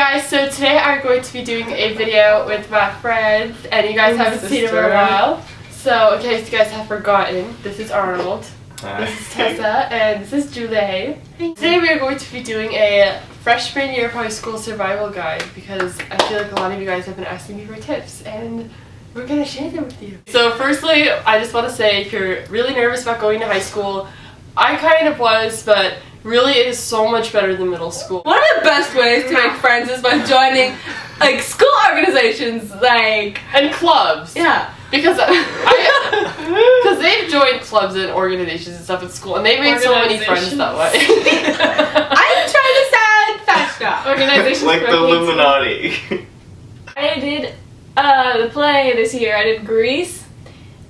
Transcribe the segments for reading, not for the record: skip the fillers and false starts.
guys, so today I'm going to be doing a video with my friends, and you guys haven't seen him in a while. So in case you guys have forgotten, this is Arnold, this is Tessa, and this is Julie. Today we are going to be doing a freshman year of high school survival guide because I feel like a lot of you guys have been asking me for tips, and we're going to share them with you. So firstly, I just want to say if you're really nervous about going to high school, I kind of was, but really it is so much better than middle school. One of the best ways to make friends is by joining like school organizations and clubs. Yeah. Because they've joined clubs and organizations and stuff at school, and they made so many friends that way. I'm trying to sound fast now. Organizations like the Illuminati. I did the play this year. I did Grease,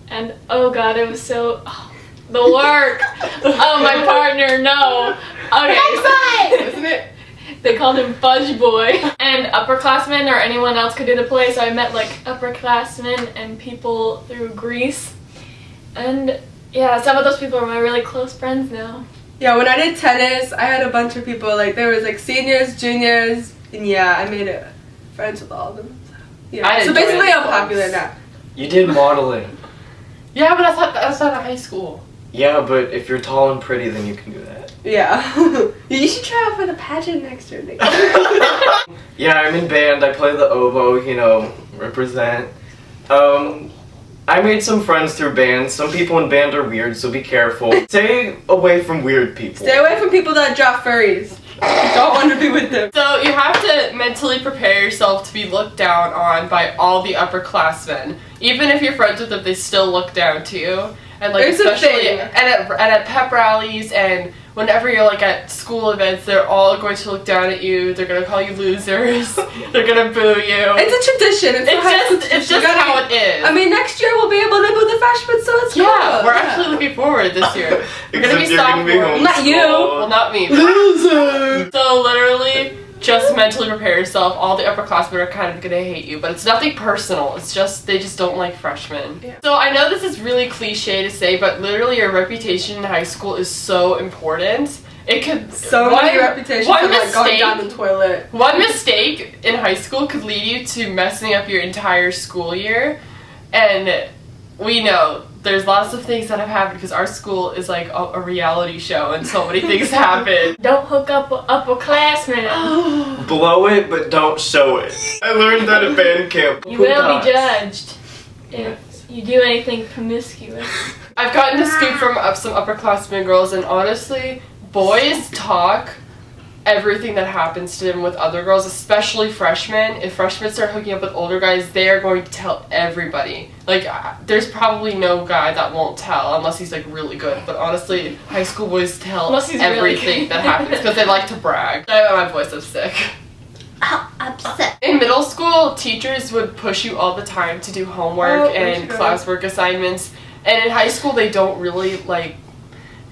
and oh god, it was so the work. Oh, my partner, no. Okay, isn't it? They called him Fudge Boy. And upperclassmen or anyone else could do the play, so I met like upperclassmen and people through Grease. And yeah, some of those people are my really close friends now. Yeah, when I did tennis, I had a bunch of people, like there was like seniors, juniors, and yeah, I made friends with all of them. Yeah. So basically I'm popular now. You did modeling. Yeah, but that's not a high school. Yeah, but if you're tall and pretty, then you can do that. Yeah. You should try out for the pageant next year. Yeah, I'm in band. I play the oboe, you know, represent. I made some friends through band. Some people in band are weird, so be careful. Stay away from weird people. Stay away from people that draw furries. You don't want to be with them. So you have to mentally prepare yourself to be looked down on by all the upperclassmen. Even if you're friends with them, they still look down to you. And like it's especially at pep rallies and whenever you're like at school events, they're all going to look down at you. They're gonna call you losers. They're gonna boo you. It's a tradition. It's just how it is. I mean, next year we'll be able to boo the freshmen, so it's cool. Yeah, we're actually looking forward this year. You're gonna be sophomores. Not you. Well, not me. Loser. So literally, just mentally prepare yourself. All the upperclassmen are kind of gonna hate you, but it's nothing personal. It's just they just don't like freshmen. Yeah. So I know this is really cliche to say, but literally your reputation in high school is so important. It could many reputations of like going down the toilet. One mistake in high school could lead you to messing up your entire school year, and we know there's lots of things that have happened because our school is like a reality show and so many things happen. Don't hook up with upperclassmen. Blow it, but don't show it. I learned that at band camp. You will be judged if you do anything promiscuous. I've gotten to scoop from some upperclassmen girls, and honestly, boys talk everything that happens to them with other girls, especially freshmen. If freshmen start hooking up with older guys, they are going to tell everybody. Like, there's probably no guy that won't tell unless he's like really good. But honestly, high school boys tell everything that happens because they like to brag. My voice is sick. Oh, upset. In middle school, teachers would push you all the time to do homework and classwork assignments. And in high school, they don't really like.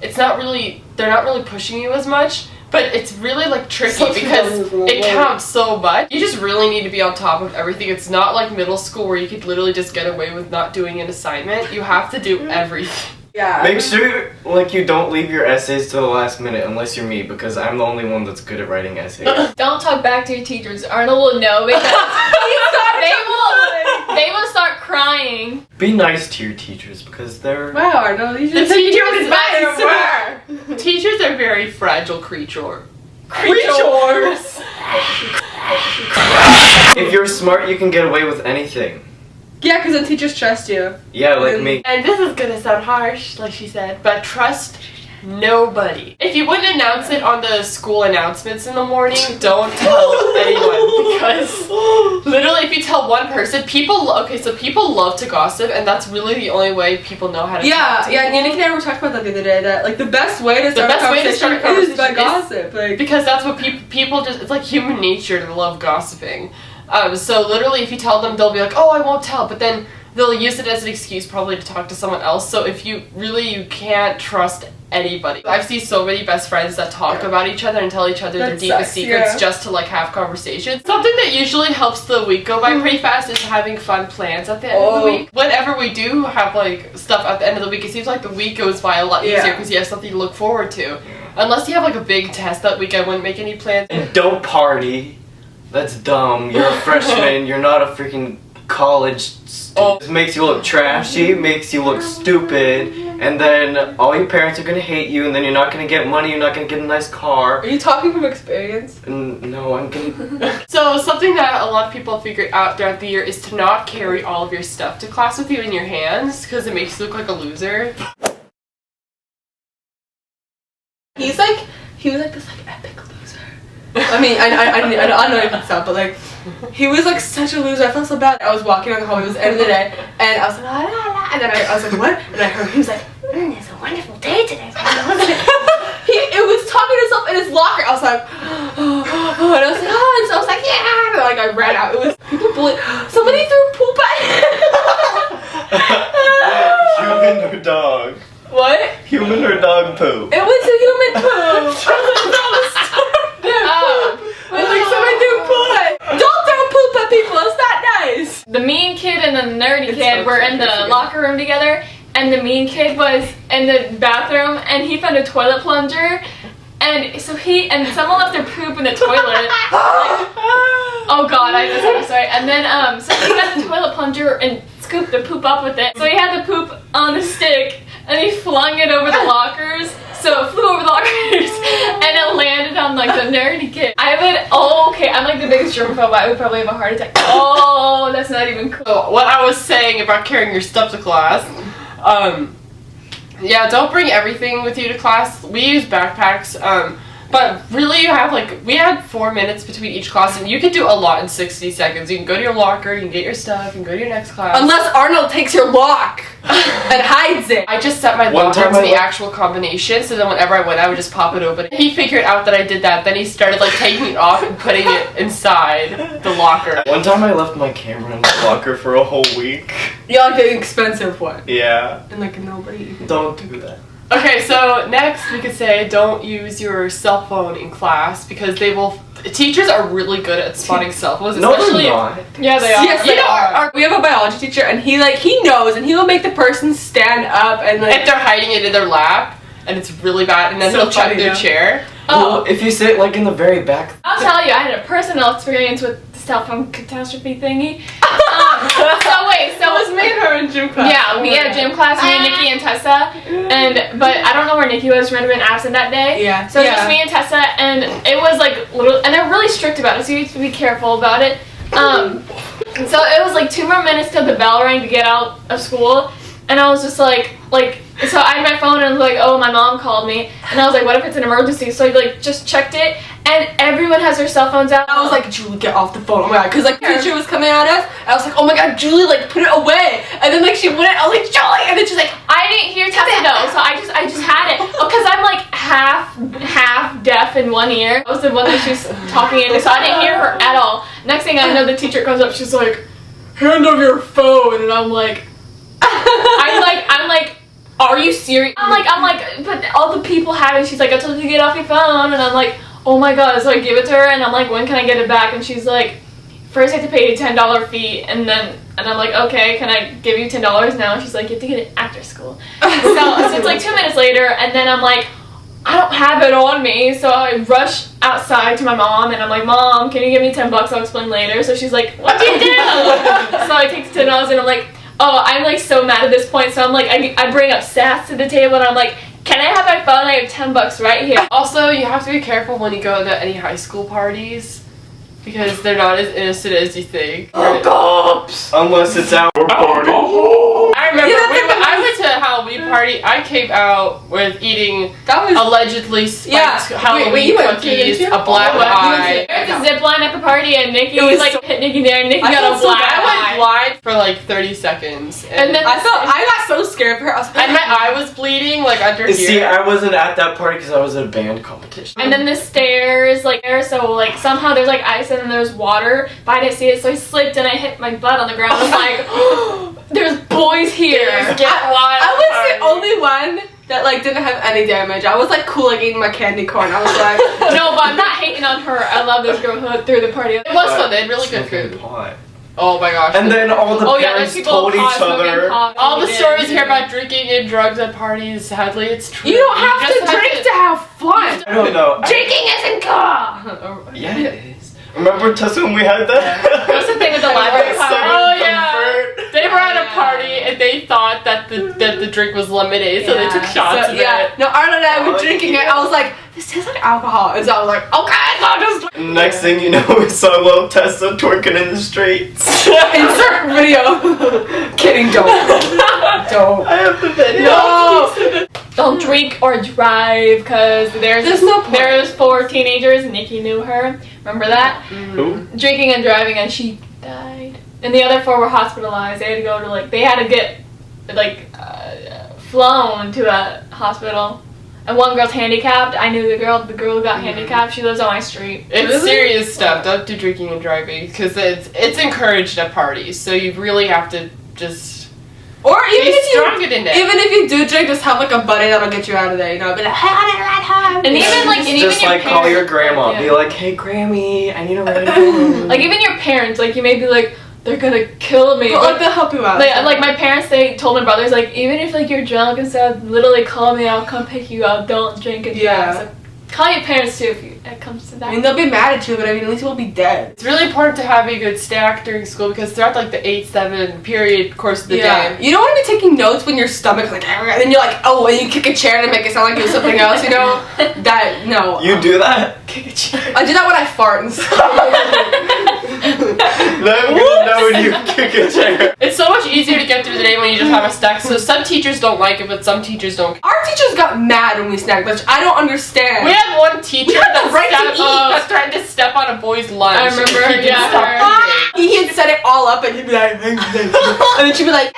They're not really pushing you as much. But it's really like tricky because it counts so much. You just really need to be on top of everything. It's not like middle school where you could literally just get away with not doing an assignment. You have to do everything. Yeah. Make sure like you don't leave your essays to the last minute unless you're me, because I'm the only one that's good at writing essays. Don't talk back to your teachers. Arnold will know because they will start crying. Be nice to your teachers because they're... Wow, Arnold, you the should take your teachers advice. Teachers are very fragile creatures. If you're smart, you can get away with anything. Yeah, because the teachers trust you. Yeah, like me. And this is gonna sound harsh, like she said, but trust nobody. If you wouldn't announce it on the school announcements in the morning, don't tell anyone, because literally if you tell one person, people love to gossip, and that's really the only way people know how to talk to people. Yannick and I were talking about that the other day, that like the best way to start a conversation is by gossip. Like, because that's what people just, it's like human nature to love gossiping. So literally if you tell them, they'll be like, oh, I won't tell, but then they'll use it as an excuse probably to talk to someone else. So if you can't trust anybody. I've seen so many best friends that talk about each other and tell each other their deepest secrets just to like have conversations. Something that usually helps the week go by pretty fast is having fun plans at the end of the week. Whenever we do have like stuff at the end of the week, it seems like the week goes by a lot easier because you have something to look forward to. Unless you have like a big test that week, I wouldn't make any plans. And don't party. That's dumb. You're a freshman. You're not a freaking college student. This makes you look trashy, makes you look stupid, and then all your parents are gonna hate you, and then you're not gonna get money, you're not gonna get a nice car. Are you talking from experience? No, I'm gonna... So something that a lot of people figured out throughout the year is to not carry all of your stuff to class with you in your hands, because it makes you look like a loser. He was like this like epic loser. I mean, I don't know if it's that, but like, he was like such a loser. I felt so bad. I was walking on the hallway, it was the end of the day, and I was like, la, la, la, and then I was like, what? And I heard he was like, it's a wonderful day today. It was talking to himself in his locker. I was like, and I was like, and so I was like, yeah, and like I ran out. It was people bullied. Somebody threw poop at Human or dog? What? Human or dog poop? It was a human poop. Like somebody threw poop. Don't throw poop at people. It's not nice. The mean kid and the nerdy kid were in the locker room together, and the mean kid was in the bathroom, and he found a toilet plunger, and so someone left their poop in the toilet. Like, oh god, I'm sorry. And then so he got the toilet plunger and scooped the poop up with it. So he had the poop on a stick, and he flung it over the lockers. So it flew over the lockers, and it landed on like the nerdy kid. I'm like the biggest germaphobe. I would probably have a heart attack. Oh, that's not even cool. So what I was saying about carrying your stuff to class, yeah, don't bring everything with you to class. We use backpacks, but really you have we had 4 minutes between each class, and you can do a lot in 60 seconds. You can go to your locker, you can get your stuff, you can go to your next class. Unless Arnold takes your lock and hides it. I just set my locker to the actual combination, so then whenever I went, I would just pop it open. He figured out that I did that, then he started taking it off and putting it inside the locker. One time I left my camera in the locker for a whole week. Yeah, like an expensive one. Yeah. And like nobody. Don't do that. Okay, so next we could say don't use your cell phone in class because teachers are really good at spotting cell phones. Especially no, they're not. Yeah, they are. Yes, they are. We have a biology teacher, and he knows, and he will make the person stand up and if they're hiding it in their lap, and it's really bad, and then he'll check their chair. Well, if you sit in the very back. I'll tell you, I had a personal experience with the cell phone catastrophe thingy. So it was me and her in gym class. Yeah, we had gym class, me, Nikki, and Tessa, but I don't know where Nikki was. She might have been absent that day. Yeah. So it was just me and Tessa, and it was and they're really strict about it, so you have to be careful about it. So it was 2 more minutes till the bell rang to get out of school, and I was just so I had my phone and I was like, oh, my mom called me, and I was like, what if it's an emergency? So I just checked it, and everyone has their cell phones out. I was like, Julie, get off the phone. Oh my god, because the teacher was coming at us. I was like, oh my god, Julie, put it away. And then she wouldn't. I was like, Julie, and then she's like, I didn't hear Tessa though, so I just had it because I'm half deaf in one ear. I was the one that she was talking into, so I didn't hear her at all. Next thing I know, the teacher comes up. She's like, hand over your phone, and I'm like, are you serious? I'm like, but all the people have it. She's like, I told you to get off your phone, and I'm like, oh my god. So I give it to her, and I'm like, when can I get it back? And she's like, first I have to pay a $10 fee, and I'm like, okay, can I give you $10 now? And she's like, you have to get it after school. So it's 2 minutes later, and then I'm like, I don't have it on me, so I rush outside to my mom, and I'm like, Mom, can you give me $10? I'll explain later. So she's like, what do you do? So I take the $10, and I'm like, oh, I'm so mad at this point, so I'm like, I bring up sass to the table, and I'm like, can I have my phone? I have $10 right here. Also, you have to be careful when you go to any high school parties because they're not as innocent as you think. Hookups! Unless it's our party. I remember I went to a Halloween party. I came out with eating allegedly spiked Halloween cookies, a black eye. There was a zip line at the party, and Nikki hit Nikki there, and Nikki got a black eye. I went blind for 30 seconds. And then I got so scared for her. And my eye was bleeding under here. See, I wasn't at that party because I was at a band competition. And then the stairs, so somehow there's ice and then there's water, but I didn't see it, so I slipped and I hit my butt on the ground. I was like, oh, there's boys here. I was the only one that didn't have any damage. I was cool eating my candy corn. I was like, no, but I'm not hating on her. I love this girl who threw the party. It was fun. They had really good food. Pot. Oh my gosh. And then all the parents told each other. All the stories here about drinking and drugs at parties, sadly, it's true. You don't have to drink to have fun. I don't know. Drinking isn't cool. Yeah, it is. Remember Tessa when we had that? What's the thing with the library Like, card? Oh yeah. comfort. They were at a party and they thought that the drink was lemonade, so they took shots of it. No, Arnold and I were Oh, drinking it. yeah. I was like, this tastes like alcohol. And so I was like, okay, so I'll just Next thing you know, we saw little Tessa twerking in the streets. insert video. Kidding, don't. Don't. I have the video. No. Don't drink or drive, because There's no point. there's 4 teenagers. Nikki knew her. Remember that? Who? Drinking and driving, and she died. And the other 4 were hospitalized. They had to go to they had to get flown to a hospital. And one girl's handicapped. I knew the girl got handicapped. She lives on my street. It's Really? serious stuff. Don't do drinking and driving because it's encouraged at parties. So you really have to just Or even be if strong you, in it. even if you do drink, just have like a buddy that'll get you out of there. You know, be like, hey, I need a ride home. And even like, and even Just your like call your parents- grandma. Yeah. Be like, hey Grammy, I need a ride home. Like even your parents, like you may be like, they're gonna kill me. But like they'll help you out. Like my parents, they told my brothers, like, even if like you're drunk and stuff, literally call me, I'll come pick you up. Don't drink and drive. Yeah. So, call your parents too if it comes to that. I mean, they'll be mad at you, but I mean, at least you won't be dead. It's really important to have a good stack during school because throughout like the 8-7 period course of the day. You don't want to be taking notes when your stomach's like, and then you're like, oh, and you kick a chair to make it sound like you're something else, you know? That, no. You do that? Kick a chair. I do that when I fart and stuff. Let me know when you kick a chair. It's so much easier to get through the day when you just have a stack. So some teachers don't like it, but some teachers don't. Our teachers got mad when we snagged lunch. I don't understand. We had one teacher had the right to eat. that threatened to step on a boy's lunch. I remember, He didn't yeah, stop her. eating. He had set it all up and he'd be like, and then she'd be like,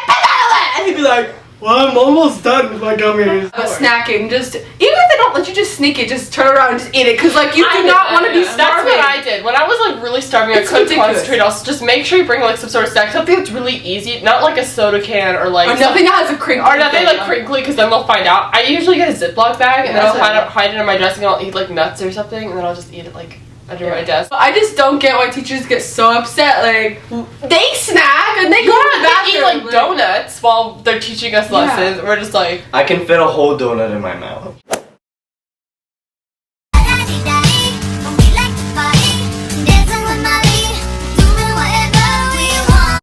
and he'd be like, Well, I'm almost done with my gummies. but snacking, just, even if they don't let you just sneak it, just turn around and just eat it. Because, like, you I do did not that, want to be yeah. starving. That's what I did. When I was like really starving, It's I couldn't ridiculous. concentrate. I'll just make sure you bring like some sort of snack, something that's really easy, not like a soda can or like Or nothing that has a crinkle. or nothing like crinkly, because then they'll find out. I usually get a Ziploc bag and then Yeah, I'll that's hide it in my desk and I'll eat like nuts or something, and then I'll just eat it like under my desk. But I just don't get why teachers get so upset. Like, they snack and they go to the They bathroom. eat like donuts while they're teaching us lessons. We're just like, I can fit a whole donut in my mouth.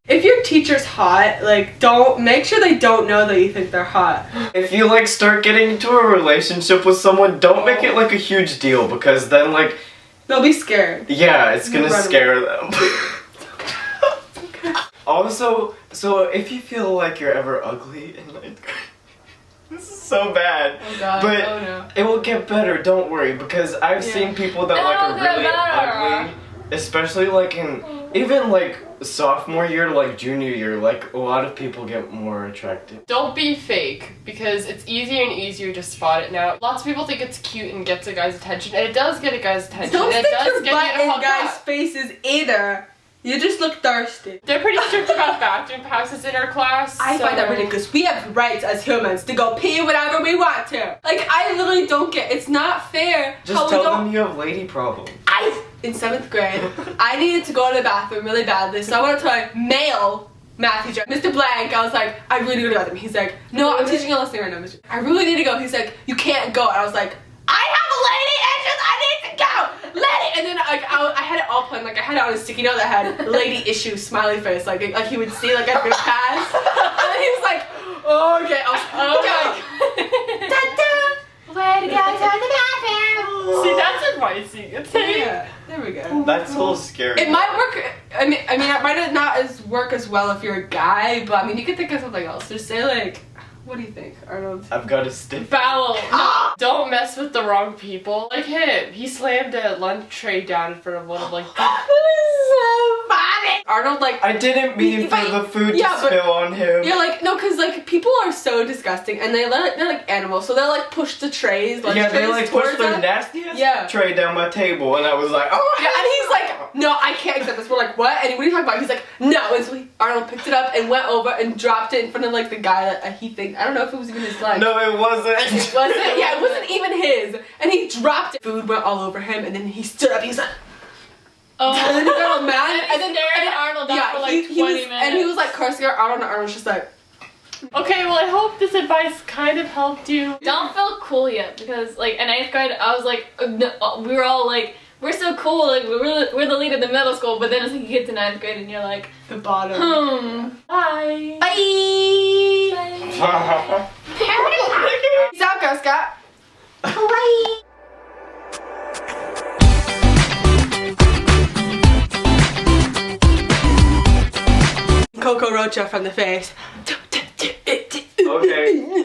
If your teacher's hot, like, make sure they don't know that you think they're hot. If you like start getting into a relationship with someone, don't make it like a huge deal because then like, They'll be scared. yeah, it's gonna Run scare them. Also, so if you feel like you're ever ugly in ninth grade, this is so bad. Oh god. But oh no. it will get better, don't worry, because I've seen people that like It'll are get really better. ugly, especially like in even like sophomore year to like junior year, like a lot of people get more attractive. don't be fake, because it's easier and easier to spot it now. Lots of people think it's cute and gets a guy's attention, and it does get a guy's attention. Don't and stick it does your get butt you to in hook guys' up. faces either. You just look thirsty. They're pretty strict about bathroom passes in our class. I find that so- ridiculous. We have rights as humans to go pee whenever we want to. Like, I literally don't get. It's not fair. Just how we tell don't. them you have lady problems. In 7th grade, I needed to go to the bathroom really badly, so I went to my male math teacher, Mr. Blank. I was like, I really need to go to the bathroom. He's like, no, I'm teaching a lesson right now, Mr. I really need to go. He's like, you can't go. And I was like, I have a lady issues. I need to go. Let it. And then I had it all planned. Like, I had it on a sticky note that had lady issues smiley face. Like he would see like a good pass. And then he was like, oh, okay. I was okay. Da-da. Where to go to the bathroom? See, that's advising. See? Yeah, there we go. That's so scary. It might work. I mean, it might not work as well if you're a guy, but I mean, you could think of something else. Just say like, what do you think, Arnold? I've got a stiff. Foul. No, don't mess with the wrong people. Like him. He slammed a lunch tray down in front of one of like. That is so funny. Arnold, like, I didn't mean for the food to spill on him. you're like, no, because like people are so disgusting, and they're like animals, so they'll like push the trays, lunch Yeah, they trays like pushed towards their us. nastiest tray down my table, and I was like, oh. Yeah, and he's like, no, I can't accept this. We're like, what? And what are you talking about? He's like, no. And so Arnold picked it up and went over and dropped it in front of like the guy that he thinks. I don't know if it was even his lunch. No, it wasn't. Was it? Yeah, it wasn't even his. And he dropped it. Food went all over him, and then he stood up. He's like, Oh. and then he got all mad. And then staring at Arnold down for like 20 he was, minutes. and he was like cursing at Arnold, and Arnold was just like, Okay, well, I hope this advice kind of helped you. Don't feel cool yet, because like in 8th grade I was like we were all like we're so cool, like we're the lead of the middle school, but then it's like you get to 9th grade and you're like, The bottom. bye. Bye. Peace out, Girl Scout. Bye. Coco Rocha from the face. Okay.